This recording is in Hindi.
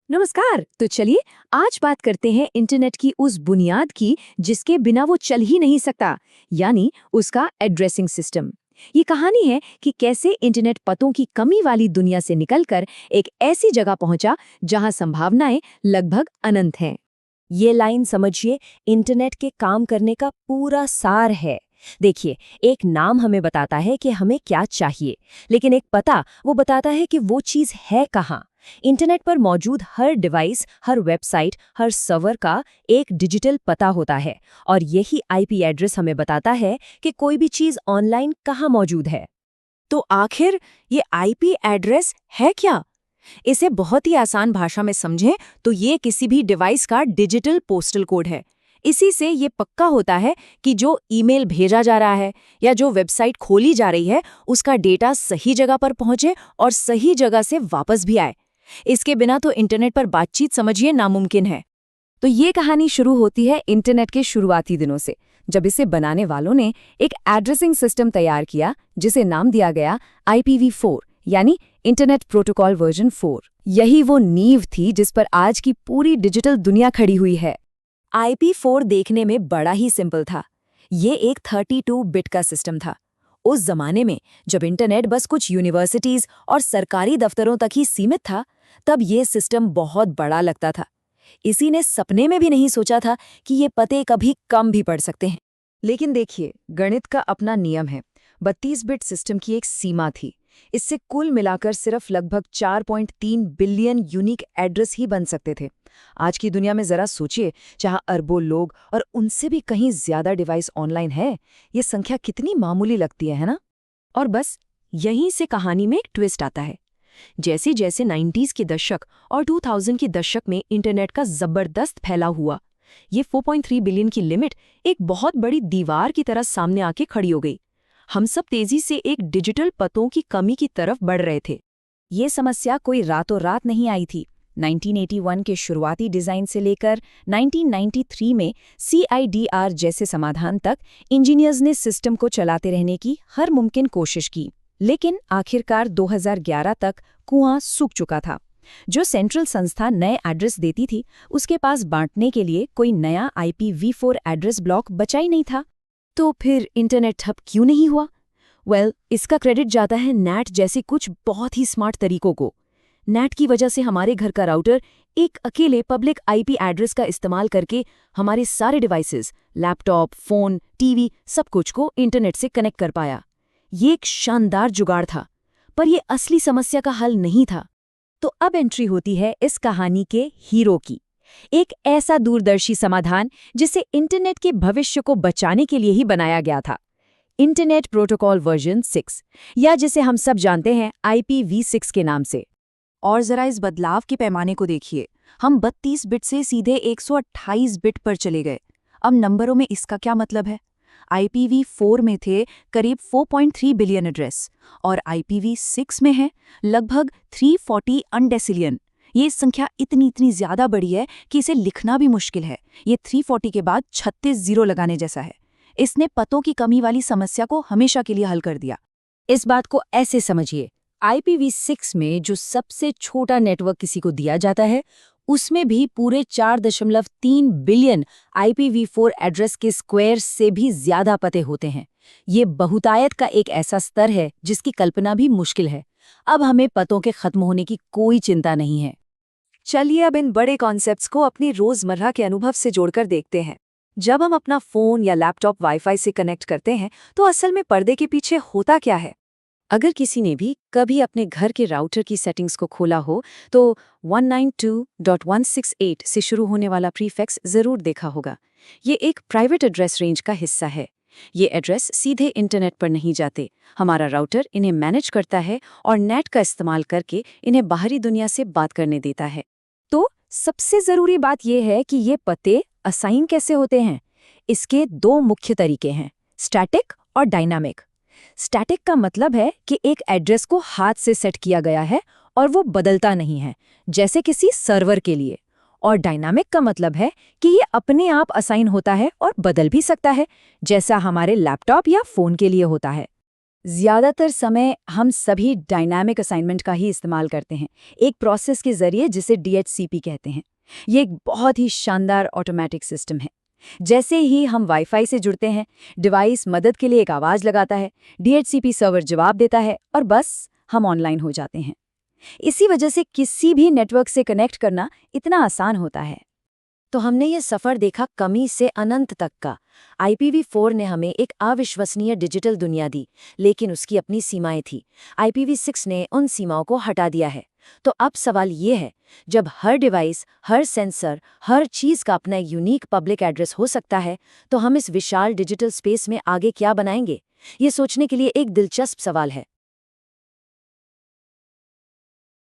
नमस्कार। तो चलिए आज बात करते हैं इंटरनेट की उस बुनियाद की जिसके बिना वो चल ही नहीं सकता, यानी उसका एड्रेसिंग सिस्टम। ये कहानी है कि कैसे इंटरनेट पतों की कमी वाली दुनिया से निकलकर एक ऐसी जगह पहुंचा जहां संभावनाएं लगभग अनंत हैं। ये लाइन समझिए, इंटरनेट के काम करने का पूरा सार है। देखिए, एक नाम हमें बताता है कि हमें क्या चाहिए, लेकिन एक पता वो बताता है कि वो चीज़ है कहाँ। इंटरनेट पर मौजूद हर डिवाइस, हर वेबसाइट, हर सर्वर का एक डिजिटल पता होता है, और यही आईपी एड्रेस हमें बताता है कि कोई भी चीज़ ऑनलाइन कहाँ मौजूद है। तो आखिर ये आईपी एड्रेस है क्या? इसे बहुत ही आसान भाषा में समझें तो ये किसी भी डिवाइस का डिजिटल पोस्टल कोड है। इसी से ये पक्का होता है कि जो ईमेल भेजा जा रहा है या जो वेबसाइट खोली जा रही है उसका डेटा सही जगह पर पहुंचे और सही जगह से वापस भी आए। इसके बिना तो इंटरनेट पर बातचीत समझिए नामुमकिन है। तो ये कहानी शुरू होती है इंटरनेट के शुरुआती दिनों से, जब इसे बनाने वालों ने एक एड्रेसिंग सिस्टम तैयार किया जिसे नाम दिया गया IPv4, यानी इंटरनेट प्रोटोकॉल वर्जन 4। यही वो नींव थी जिस पर आज की पूरी डिजिटल दुनिया खड़ी हुई है। IP4 देखने में बड़ा ही सिंपल था। ये एक 32 बिट का सिस्टम था। उस जमाने में जब इंटरनेट बस कुछ यूनिवर्सिटीज और सरकारी दफ्तरों तक ही सीमित था, तब ये सिस्टम बहुत बड़ा लगता था। इसी ने सपने में भी नहीं सोचा था कि ये पते कभी कम भी पड़ सकते हैं। लेकिन देखिए, गणित का अपना नियम है। 32 बिट सिस्टम की एक सीमा थी। इससे कुल मिलाकर सिर्फ लगभग 4.3 बिलियन यूनिक एड्रेस ही बन सकते थे। आज की दुनिया में जरा सोचिए, जहां अरबों लोग और उनसे भी कहीं ज्यादा डिवाइस ऑनलाइन है, ये संख्या कितनी मामूली लगती है ना? और बस यहीं से कहानी में एक ट्विस्ट आता है। जैसे जैसे 90s के दशक और 2000 के दशक में इंटरनेट का जबरदस्त फैलाव हुआ, ये 4.3 बिलियन की लिमिट एक बहुत बड़ी दीवार की तरह सामने आके खड़ी हो गई। हम सब तेजी से एक डिजिटल पतों की कमी की तरफ बढ़ रहे थे। ये समस्या कोई रातों रात नहीं आई थी। 1981 के शुरुआती डिजाइन से लेकर 1993 में CIDR जैसे समाधान तक इंजीनियर्स ने सिस्टम को चलाते रहने की हर मुमकिन कोशिश की, लेकिन आखिरकार 2011 तक कुआं सूख चुका था। जो सेंट्रल संस्था नए एड्रेस देती थी, उसके पास बांटने के लिए कोई नया IPv4 एड्रेस ब्लॉक बचा ही नहीं था। तो फिर इंटरनेट ठप क्यों नहीं हुआ? इसका क्रेडिट जाता है नैट जैसी कुछ बहुत ही स्मार्ट तरीकों को। नैट की वजह से हमारे घर का राउटर एक अकेले पब्लिक आईपी एड्रेस का इस्तेमाल करके हमारे सारे डिवाइसेस, लैपटॉप, फोन, टीवी, सब कुछ को इंटरनेट से कनेक्ट कर पाया। ये एक शानदार जुगाड़ था, पर यह असली समस्या का हल नहीं था। तो अब एंट्री होती है इस कहानी के हीरो की। एक ऐसा दूरदर्शी समाधान जिसे इंटरनेट के भविष्य को बचाने के लिए ही बनाया गया था। इंटरनेट प्रोटोकॉल वर्जन 6, या जिसे हम सब जानते हैं IPv6 के नाम से। और जरा इस बदलाव के पैमाने को देखिए। हम 32 बिट से सीधे 128 बिट पर चले गए। अब नंबरों में इसका क्या मतलब है? IPv4 में थे करीब 4.3 बिलियन एड्रेस और IPv6 में है लगभग 340 अनडेसिलियन। ये संख्या इतनी ज्यादा बड़ी है कि इसे लिखना भी मुश्किल है। ये 340 के बाद 36 जीरो लगाने जैसा है। इसने पतों की कमी वाली समस्या को हमेशा के लिए हल कर दिया। इस बात को ऐसे समझिए, IPv6 में जो सबसे छोटा नेटवर्क किसी को दिया जाता है, उसमें भी पूरे 4.3 बिलियन IPv4 एड्रेस के स्क्वायर से भी ज्यादा पते होते हैं। ये बहुतायत का एक ऐसा स्तर है जिसकी कल्पना भी मुश्किल है। अब हमें पतों के खत्म होने की कोई चिंता नहीं है। चलिए अब इन बड़े कॉन्सेप्ट्स को अपनी रोजमर्रा के अनुभव से जोड़कर देखते हैं। जब हम अपना फोन या लैपटॉप वाईफाई से कनेक्ट करते हैं, तो असल में पर्दे के पीछे होता क्या है? अगर किसी ने भी कभी अपने घर के राउटर की सेटिंग्स को खोला हो, तो 192.168 से शुरू होने वाला प्रीफिक्स जरूर देखा होगा। ये एक प्राइवेट एड्रेस रेंज का हिस्सा है। ये एड्रेस सीधे इंटरनेट पर नहीं जाते। हमारा राउटर इन्हें मैनेज करता है और नेट का इस्तेमाल करके इन्हें बाहरी दुनिया से बात करने देता है। तो सबसे जरूरी बात यह है कि ये पते असाइन कैसे होते हैं। इसके दो मुख्य तरीके हैं, स्टैटिक और डायनामिक। स्टैटिक का मतलब है कि एक एड्रेस को हाथ से सेट किया गया है और वो बदलता नहीं है, जैसे किसी सर्वर के लिए। और डायनामिक का मतलब है कि ये अपने आप असाइन होता है और बदल भी सकता है, जैसा हमारे लैपटॉप या फोन के लिए होता है। ज़्यादातर समय हम सभी डायनामिक असाइनमेंट का ही इस्तेमाल करते हैं, एक प्रोसेस के ज़रिए जिसे DHCP कहते हैं। ये एक बहुत ही शानदार ऑटोमेटिक सिस्टम है। जैसे ही हम वाईफाई से जुड़ते हैं, डिवाइस मदद के लिए एक आवाज़ लगाता है, DHCP सर्वर जवाब देता है और बस हम ऑनलाइन हो जाते हैं। इसी वजह से किसी भी नेटवर्क से कनेक्ट करना इतना आसान होता है। तो हमने ये सफ़र देखा कमी से अनंत तक का। IPv4 ने हमें एक अविश्वसनीय डिजिटल दुनिया दी, लेकिन उसकी अपनी सीमाएं थी। IPv6 ने उन सीमाओं को हटा दिया है। तो अब सवाल ये है, जब हर डिवाइस, हर सेंसर, हर चीज़ का अपना एक यूनिक पब्लिक एड्रेस हो सकता है, तो हम इस विशाल डिजिटल स्पेस में आगे क्या बनाएंगे? ये सोचने के लिए एक दिलचस्प सवाल है।